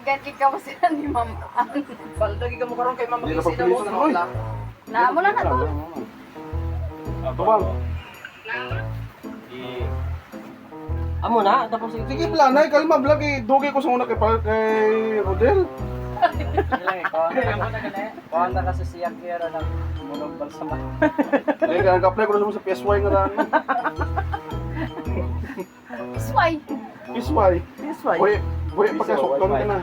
Ganti ka mo sila ni Ma'am Ann. Balda ka mo karon kay Mama Hindi na Kisi na mo papilitan sa oy. wala. Naamo lang na to. Tumang. Amo na tapos Sige planay, kalma vlog eh. Dugi ko sa una kay Rodel. Kuhan na kasi siya kaya lang munog balsama. Eh, nag-apply ko na sa PSY nga daan. Sway. PSY. This way. Buhay pagkasuktan ka na.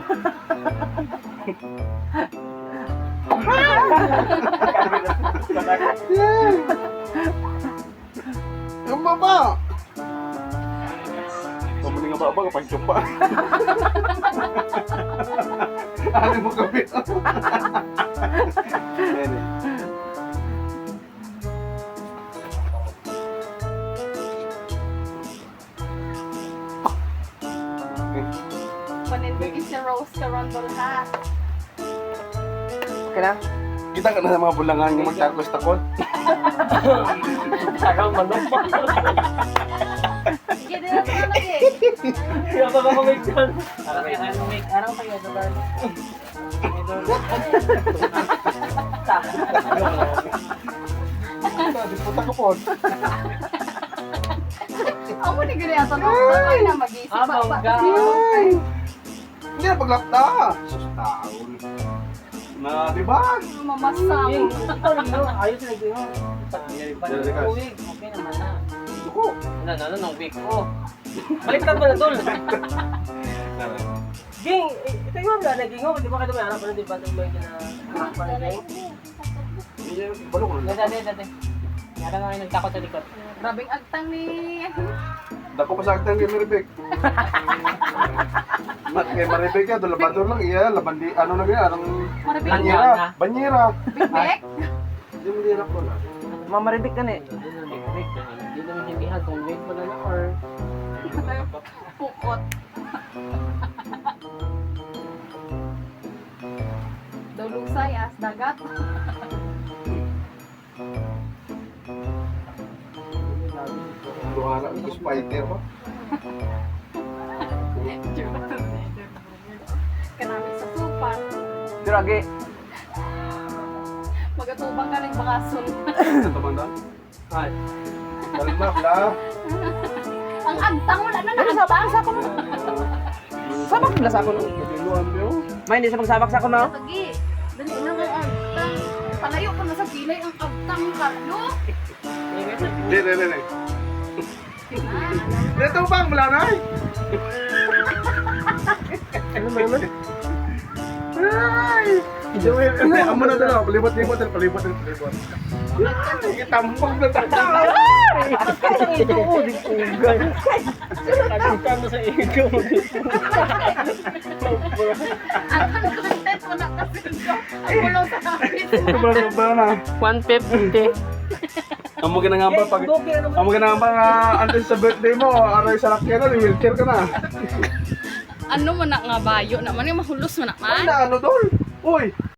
Yung baba! Pamuli nga baba, kapag jumpa. Ano mo kapit? Panindigin si Rose Carondol ha. Okay na? Kita ka na sa mga bulangan nga magtakos-takot. Sarang manok pa. Sige din ang lagi. Kaya pa ako make kan. Araw kayo sa bar. Disputa ko po. Amo ni gani ato no. Ay na mag-isip pa. Ay! Hindi na paglapta. Sus taon. Na, di ba? Mamasam. Ayos na ito yun. Uwig, okay naman na. Duko. Ano, nung week ko. Baliktad ba na tol? Ging, ito yung mga naging ko. Di ba kayo may anak pa na di ba? Ito may anak pa na ging? Balo ko na. Dati. Yara nga yung nagtakot sa likod. Grabing agtang ni Dako pa sa aktang kay Maribek. Mat kay Maribek ya, dolabador lang iya, laban di ano na gaya, anong Maribik. banyera, banyera. Big Mac. Di mo dirap ko na. Mamaribik ka na eh. Hindi naman yung bihag kung wait mo na na or... Pukot. Dulungsay as dagat. Luhara ko spider ba? Kanami sa supan. Pero agi, Magatubang ka rin bakason. Tamandan. ay, Kalma la. Ang agtang wala na naagtang. sabak na sa ako no? Diluan mo. May hindi sa magsabak sa ako no? Lagi. Dali na nga agtang. Palayo ko na sa pilay ang agtang Carlo. Di. Dito bang melanay? Ano ba naman? Ay! Amo na dala, palibot-libot. Itampok na tayo. Ito ko, di ko gano'n. Nakita mo sa ego mo. Ang content mo na kasi ko. Ang gulo sa akin. Sobra na. 150. Amo ginangamba pag amo ginangamba nga antes sa birthday mo, aray sa lakyan na, wheelchair ka na. Ano man na nga bayo naman yung mahulos man naman. Ano dol? Uy,